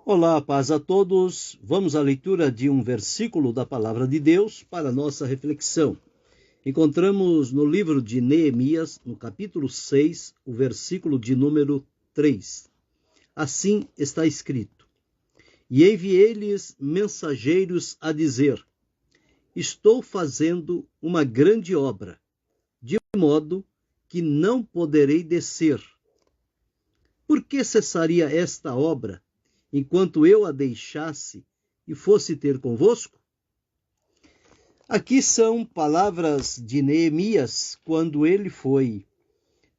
Olá, paz a todos. Vamos à leitura de um versículo da Palavra de Deus para a nossa reflexão. Encontramos no livro de Neemias, no capítulo 6, o versículo de número 3. Assim está escrito: E enviei-lhes mensageiros a dizer: Estou fazendo uma grande obra, de modo que não poderei descer. Por que cessaria esta obra, enquanto eu a deixasse e fosse ter convosco? Aqui são palavras de Neemias, quando ele foi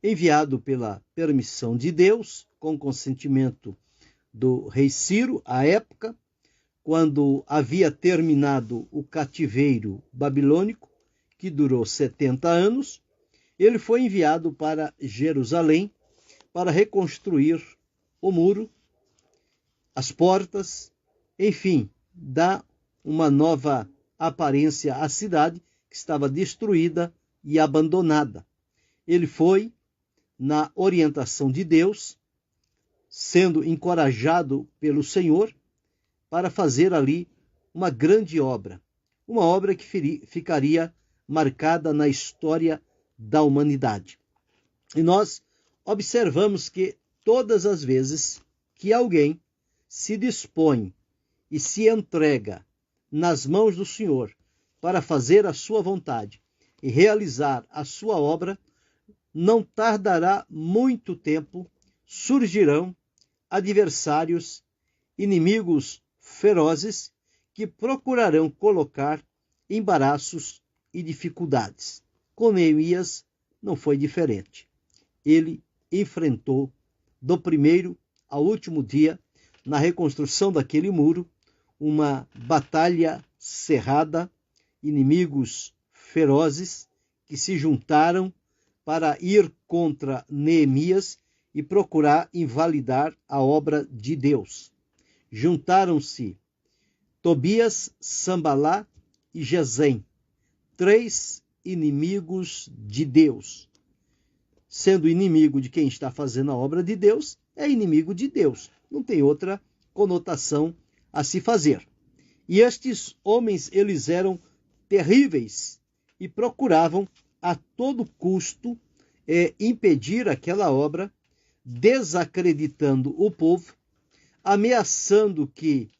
enviado pela permissão de Deus, com consentimento do rei Ciro, à época, quando havia terminado o cativeiro babilônico, que durou 70 anos, ele foi enviado para Jerusalém para reconstruir o muro, as portas, enfim, dar uma nova aparência à cidade que estava destruída e abandonada. Ele foi, na orientação de Deus, sendo encorajado pelo Senhor para fazer ali uma grande obra. Uma obra que ficaria marcada na história da humanidade. E nós observamos que todas as vezes que alguém se dispõe e se entrega nas mãos do Senhor para fazer a sua vontade e realizar a sua obra, não tardará muito tempo, surgirão adversários, inimigos ferozes que procurarão colocar embaraços e dificuldades. Com Neemias não foi diferente. Ele enfrentou do primeiro ao último dia, na reconstrução daquele muro, uma batalha cerrada, inimigos ferozes que se juntaram para ir contra Neemias e procurar invalidar a obra de Deus. Juntaram-se Tobias, Sambalá e Gesem, 3 inimigos de Deus. Sendo inimigo de quem está fazendo a obra de Deus, é inimigo de Deus. Não tem outra conotação a se fazer. E estes homens, eles eram terríveis e procuravam a todo custo impedir aquela obra, desacreditando o povo, ameaçando que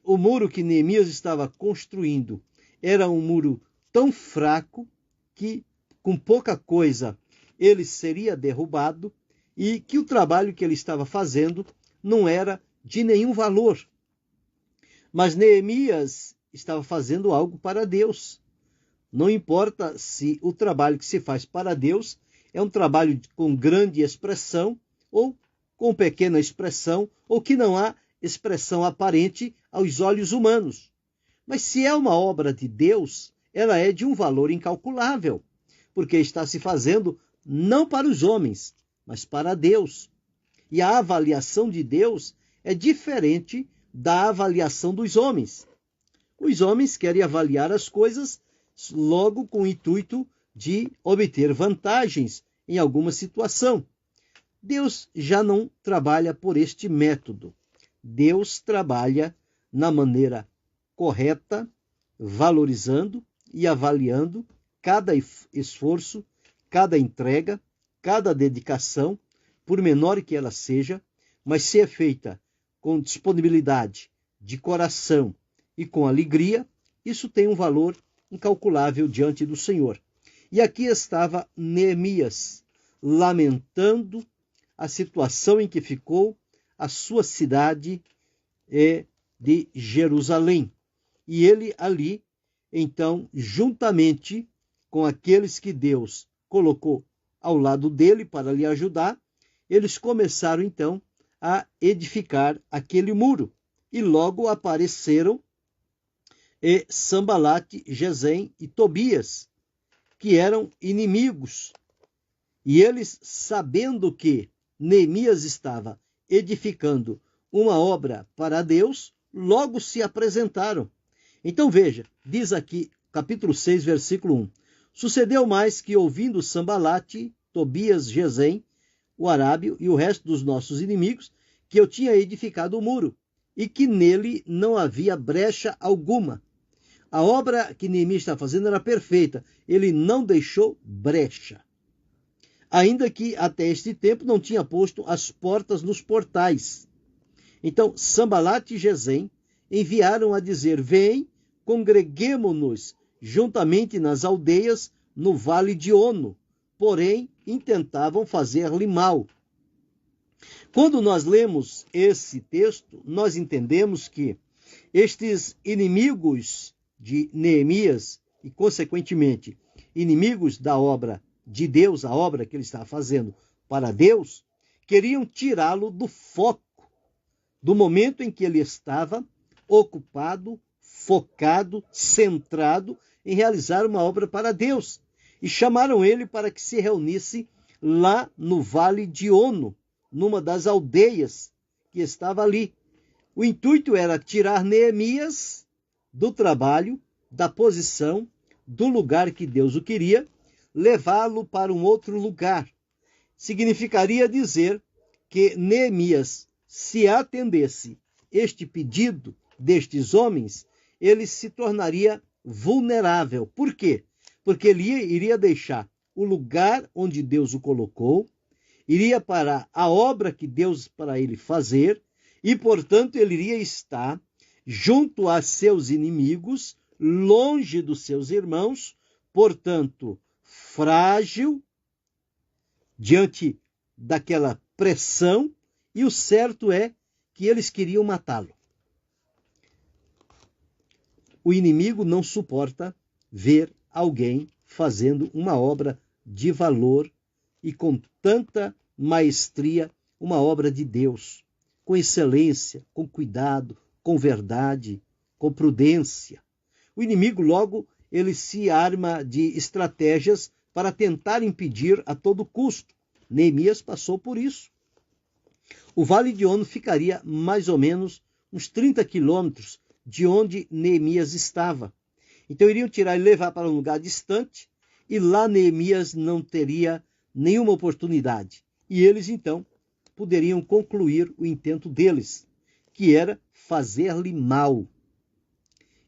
o muro que Neemias estava construindo era um muro tão fraco que, com pouca coisa, ele seria derrubado e que o trabalho que ele estava fazendo não era de nenhum valor. Mas Neemias estava fazendo algo para Deus. Não importa se o trabalho que se faz para Deus é um trabalho com grande expressão ou com pequena expressão, ou que não há expressão aparente aos olhos humanos. Mas se é uma obra de Deus, ela é de um valor incalculável, porque está se fazendo não para os homens, mas para Deus. E a avaliação de Deus é diferente da avaliação dos homens. Os homens querem avaliar as coisas logo com o intuito de obter vantagens em alguma situação. Deus já não trabalha por este método. Deus trabalha na maneira correta, valorizando e avaliando cada esforço, cada entrega, cada dedicação, por menor que ela seja, mas se é feita com disponibilidade de coração e com alegria, isso tem um valor incalculável diante do Senhor. E aqui estava Neemias, lamentando a situação em que ficou a sua cidade de Jerusalém. E ele ali, então, juntamente com aqueles que Deus colocou ao lado dele para lhe ajudar, eles começaram então a edificar aquele muro. E logo apareceram Sambalate, Gesem e Tobias, que eram inimigos. E eles, sabendo que Neemias estava edificando uma obra para Deus, logo se apresentaram. Então veja, diz aqui, capítulo 6, versículo 1. Sucedeu mais que, ouvindo Sambalate, Tobias, Gesem, o arábio e o resto dos nossos inimigos, que eu tinha edificado o muro e que nele não havia brecha alguma. A obra que Neemias está fazendo era perfeita. Ele não deixou brecha. Ainda que até este tempo não tinha posto as portas nos portais. Então, Sambalat e Gesem enviaram a dizer: vem, congreguemo-nos juntamente nas aldeias no vale de Ono. Porém, intentavam fazer-lhe mal. Quando nós lemos esse texto, nós entendemos que estes inimigos de Neemias e, consequentemente, inimigos da obra de Deus, a obra que ele estava fazendo para Deus, queriam tirá-lo do foco, do momento em que ele estava ocupado, focado, centrado em realizar uma obra para Deus. E chamaram ele para que se reunisse lá no Vale de Ono, numa das aldeias que estava ali. O intuito era tirar Neemias do trabalho, da posição, do lugar que Deus o queria, levá-lo para um outro lugar. Significaria dizer que Neemias, se atendesse este pedido destes homens, ele se tornaria vulnerável. Por quê? Porque ele iria deixar o lugar onde Deus o colocou, iria parar a obra que Deus para ele fazer, e, portanto, ele iria estar junto a seus inimigos, longe dos seus irmãos, portanto, frágil diante daquela pressão, e o certo é que eles queriam matá-lo. O inimigo não suporta ver alguém fazendo uma obra de valor e com tanta maestria, uma obra de Deus, com excelência, com cuidado, com verdade, com prudência. O inimigo, logo, ele se arma de estratégias para tentar impedir a todo custo. Neemias passou por isso. O Vale de Ono ficaria mais ou menos uns 30 quilômetros de onde Neemias estava. Então iriam tirar e levar para um lugar distante, e lá Neemias não teria nenhuma oportunidade. E eles, então, poderiam concluir o intento deles, que era fazer-lhe mal.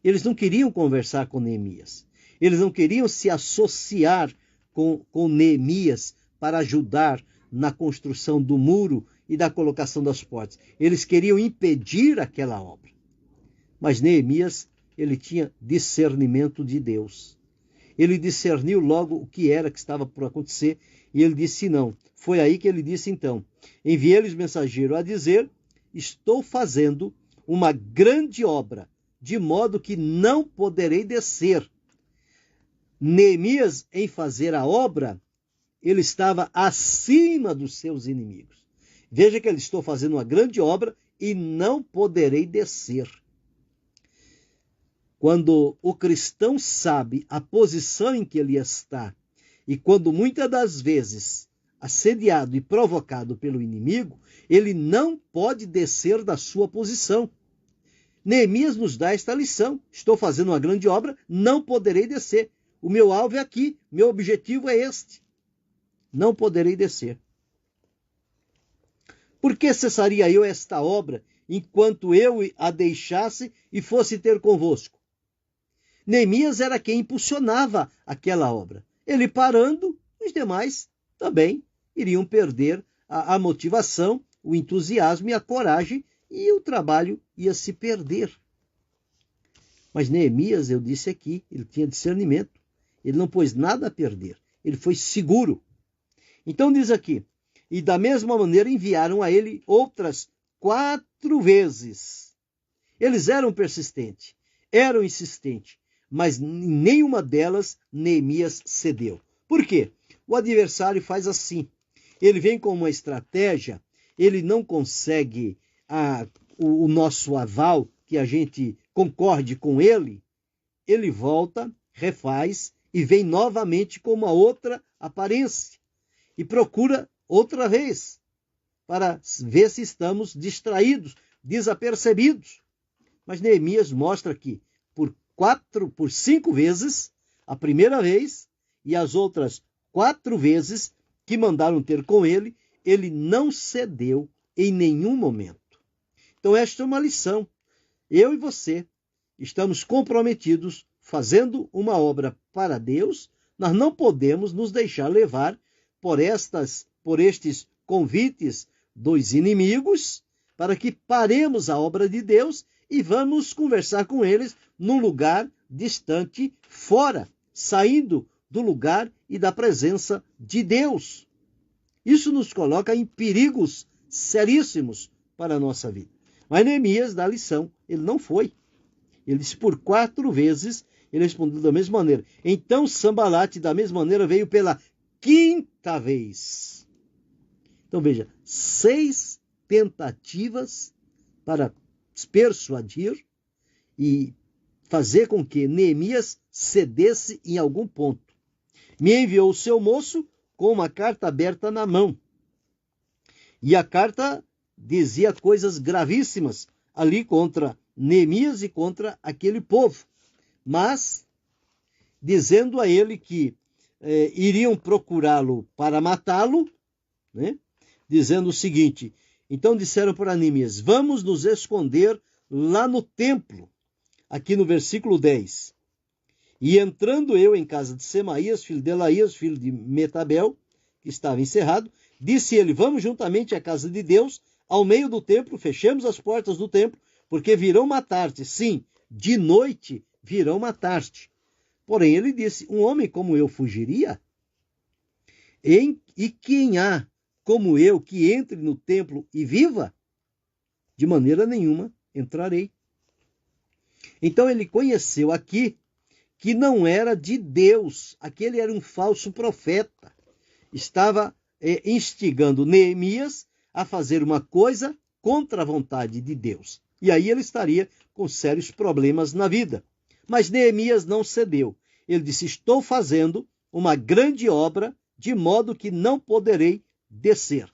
Eles não queriam conversar com Neemias. Eles não queriam se associar com Neemias para ajudar na construção do muro e da colocação das portas. Eles queriam impedir aquela obra. Mas Neemias, ele tinha discernimento de Deus. Ele discerniu logo o que era que estava por acontecer e ele disse não. Foi aí que ele disse então: enviei-lhes mensageiro a dizer: estou fazendo uma grande obra, de modo que não poderei descer. Neemias, em fazer a obra, ele estava acima dos seus inimigos. Veja que ele estou fazendo uma grande obra e não poderei descer. Quando o cristão sabe a posição em que ele está, e quando muitas das vezes assediado e provocado pelo inimigo, ele não pode descer da sua posição. Neemias nos dá esta lição: estou fazendo uma grande obra, não poderei descer. O meu alvo é aqui, meu objetivo é este. Não poderei descer. Por que cessaria eu esta obra, enquanto eu a deixasse e fosse ter convosco? Neemias era quem impulsionava aquela obra. Ele parando, os demais também iriam perder a motivação, o entusiasmo e a coragem, e o trabalho ia se perder. Mas Neemias, eu disse aqui, ele tinha discernimento. Ele não pôs nada a perder. Ele foi seguro. Então diz aqui: e da mesma maneira enviaram a ele outras 4 vezes. Eles eram persistentes, eram insistentes, mas em nenhuma delas Neemias cedeu. Por quê? O adversário faz assim. Ele vem com uma estratégia, ele não consegue o nosso aval, que a gente concorde com ele, ele volta, refaz e vem novamente com uma outra aparência. E procura outra vez, para ver se estamos distraídos, desapercebidos. Mas Neemias mostra que por 5 vezes, a primeira vez e as outras 4 vezes que mandaram ter com ele, ele não cedeu em nenhum momento. Então esta é uma lição. Eu e você estamos comprometidos fazendo uma obra para Deus. Nós não podemos nos deixar levar por estes convites dos inimigos para que paremos a obra de Deus e vamos conversar com eles num lugar distante, fora, saindo do lugar e da presença de Deus. Isso nos coloca em perigos seríssimos para a nossa vida. Mas Neemias dá lição, ele não foi. Ele disse por 4 vezes, ele respondeu da mesma maneira. Então Sambalate da mesma maneira veio pela 5ª vez. Então veja, 6 tentativas para persuadir e fazer com que Neemias cedesse em algum ponto. Me enviou o seu moço com uma carta aberta na mão. E a carta dizia coisas gravíssimas ali contra Neemias e contra aquele povo. Mas, dizendo a ele que iriam procurá-lo para matá-lo, né? Dizendo o seguinte, então disseram para Neemias, vamos nos esconder lá no templo, aqui no versículo 10. E entrando eu em casa de Semaías, filho de Elaías, filho de Metabel, que estava encerrado, disse ele, vamos juntamente à casa de Deus, ao meio do templo, fechemos as portas do templo, porque virão matar-te. Sim, de noite virão matar-te. Porém, ele disse, um homem como eu fugiria? E quem há como eu que entre no templo e viva? De maneira nenhuma entrarei. Então ele conheceu aqui que não era de Deus, aquele era um falso profeta. Estava instigando Neemias a fazer uma coisa contra a vontade de Deus. E aí ele estaria com sérios problemas na vida. Mas Neemias não cedeu. Ele disse, estou fazendo uma grande obra, de modo que não poderei descer.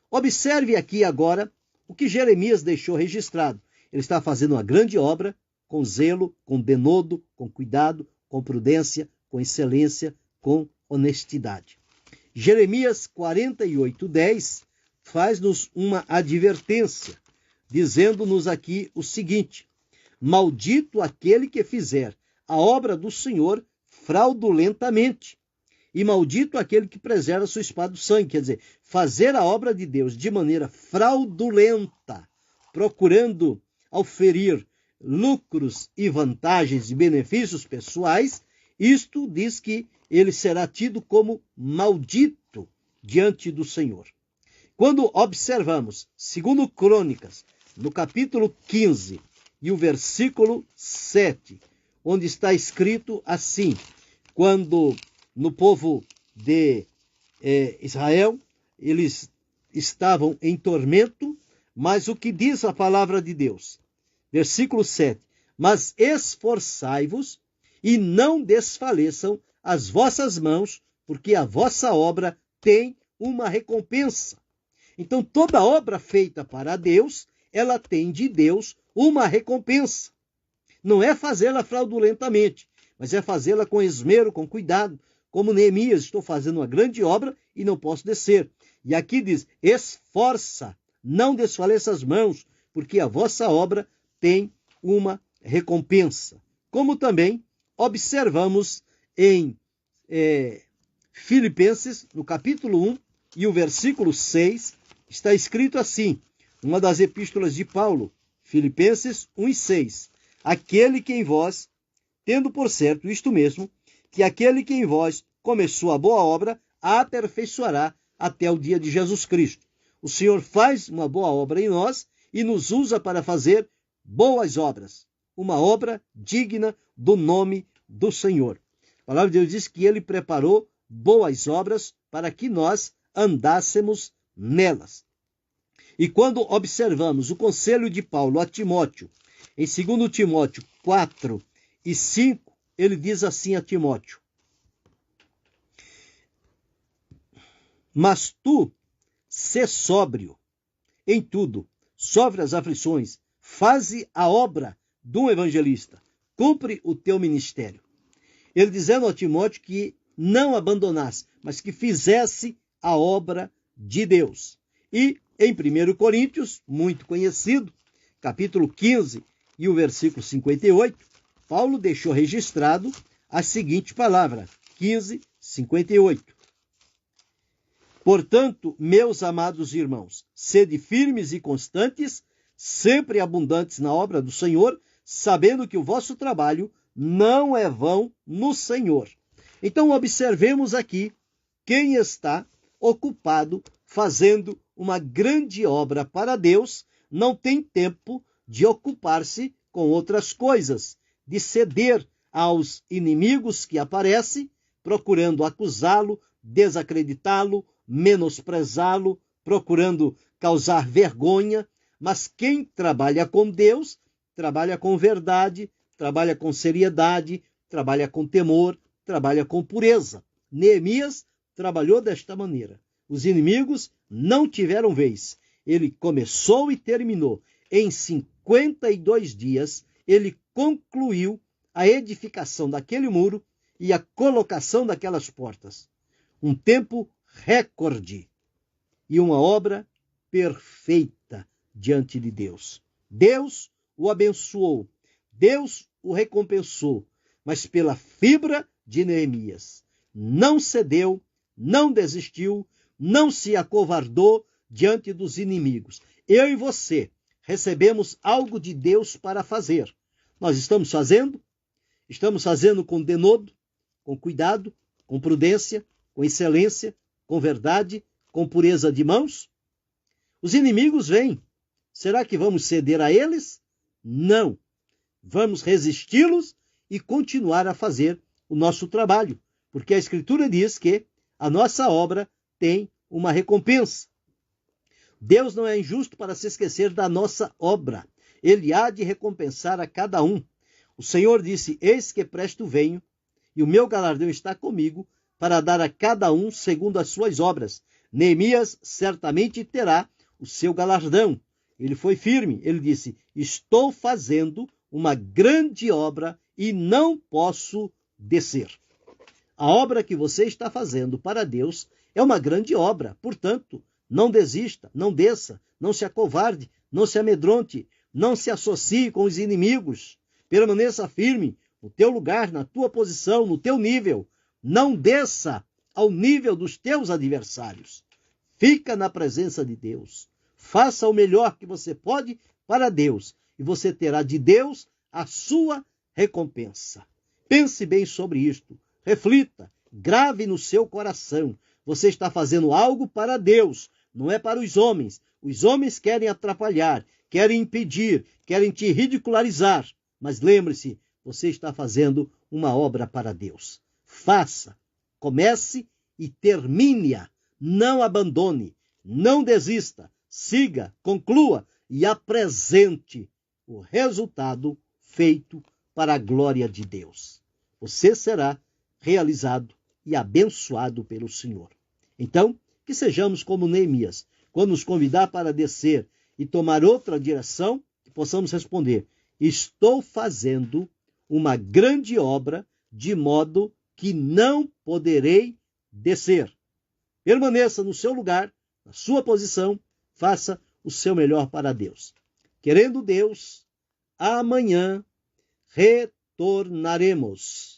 Observe aqui agora o que Jeremias deixou registrado. Ele está fazendo uma grande obra, com zelo, com denodo, com cuidado, com prudência, com excelência, com honestidade. Jeremias 48:10 faz-nos uma advertência, dizendo-nos aqui o seguinte, maldito aquele que fizer a obra do Senhor fraudulentamente, e maldito aquele que preserva sua espada do sangue, quer dizer, fazer a obra de Deus de maneira fraudulenta, procurando auferir lucros e vantagens e benefícios pessoais, isto diz que ele será tido como maldito diante do Senhor. Quando observamos, segundo Crônicas, no capítulo 15 e o versículo 7, onde está escrito assim, quando no povo de Israel, eles estavam em tormento, mas o que diz a palavra de Deus? Versículo 7, mas esforçai-vos e não desfaleçam as vossas mãos, porque a vossa obra tem uma recompensa. Então, toda obra feita para Deus, ela tem de Deus uma recompensa. Não é fazê-la fraudulentamente, mas é fazê-la com esmero, com cuidado. Como Neemias, estou fazendo uma grande obra e não posso descer. E aqui diz, esforça, não desfaleça as mãos, porque a vossa obra tem uma recompensa. Como também observamos em Filipenses, no capítulo 1 e o versículo 6, está escrito assim, uma das epístolas de Paulo, Filipenses 1 e 6, aquele que em vós, tendo por certo isto mesmo, que aquele que em vós começou a boa obra, a aperfeiçoará até o dia de Jesus Cristo. O Senhor faz uma boa obra em nós e nos usa para fazer boas obras, uma obra digna do nome do Senhor. A palavra de Deus diz que ele preparou boas obras para que nós andássemos nelas. E quando observamos o conselho de Paulo a Timóteo, em 2 Timóteo 4 e 5, ele diz assim a Timóteo, mas tu, sê sóbrio em tudo, sofre as aflições, faze a obra de um evangelista, cumpre o teu ministério. Ele dizendo a Timóteo que não abandonasse, mas que fizesse a obra de Deus. E Em 1 Coríntios, muito conhecido, capítulo 15 e o versículo 58, Paulo deixou registrado a seguinte palavra, 15, 58. Portanto, meus amados irmãos, sede firmes e constantes, sempre abundantes na obra do Senhor, sabendo que o vosso trabalho não é vão no Senhor. Então, observemos aqui quem está ocupado fazendo uma grande obra para Deus, não tem tempo de ocupar-se com outras coisas, de ceder aos inimigos que aparecem, procurando acusá-lo, desacreditá-lo, menosprezá-lo, procurando causar vergonha. Mas quem trabalha com Deus, trabalha com verdade, trabalha com seriedade, trabalha com temor, trabalha com pureza. Neemias trabalhou desta maneira. Os inimigos não tiveram vez. Ele começou e terminou. Em 52 dias, ele concluiu a edificação daquele muro e a colocação daquelas portas. Um tempo recorde e uma obra perfeita diante de Deus. Deus o abençoou, Deus o recompensou, mas pela fibra de Neemias. Não cedeu, não desistiu, não se acovardou diante dos inimigos. Eu e você recebemos algo de Deus para fazer. Nós estamos fazendo? Estamos fazendo com denodo, com cuidado, com prudência, com excelência, com verdade, com pureza de mãos? Os inimigos vêm. Será que vamos ceder a eles? Não. Vamos resisti-los e continuar a fazer o nosso trabalho, porque a Escritura diz que a nossa obra tem uma recompensa. Deus não é injusto para se esquecer da nossa obra. Ele há de recompensar a cada um. O Senhor disse, eis que presto venho, e o meu galardão está comigo, para dar a cada um segundo as suas obras. Neemias certamente terá o seu galardão. Ele foi firme, ele disse, estou fazendo uma grande obra e não posso descer. A obra que você está fazendo para Deus é uma grande obra, portanto, não desista, não desça, não se acovarde, não se amedronte, não se associe com os inimigos. Permaneça firme no teu lugar, na tua posição, no teu nível. Não desça ao nível dos teus adversários. Fica na presença de Deus. Faça o melhor que você pode para Deus e você terá de Deus a sua recompensa. Pense bem sobre isto. Reflita, grave no seu coração. Você está fazendo algo para Deus, não é para os homens. Os homens querem atrapalhar, querem impedir, querem te ridicularizar. Mas lembre-se, você está fazendo uma obra para Deus. Faça, comece e termine-a. Não abandone, não desista. Siga, conclua e apresente o resultado feito para a glória de Deus. Você será realizado e abençoado pelo Senhor. Então, que sejamos como Neemias. Quando nos convidar para descer e tomar outra direção, que possamos responder, estou fazendo uma grande obra de modo que não poderei descer. Permaneça no seu lugar, na sua posição, faça o seu melhor para Deus. Querendo Deus, amanhã retornaremos.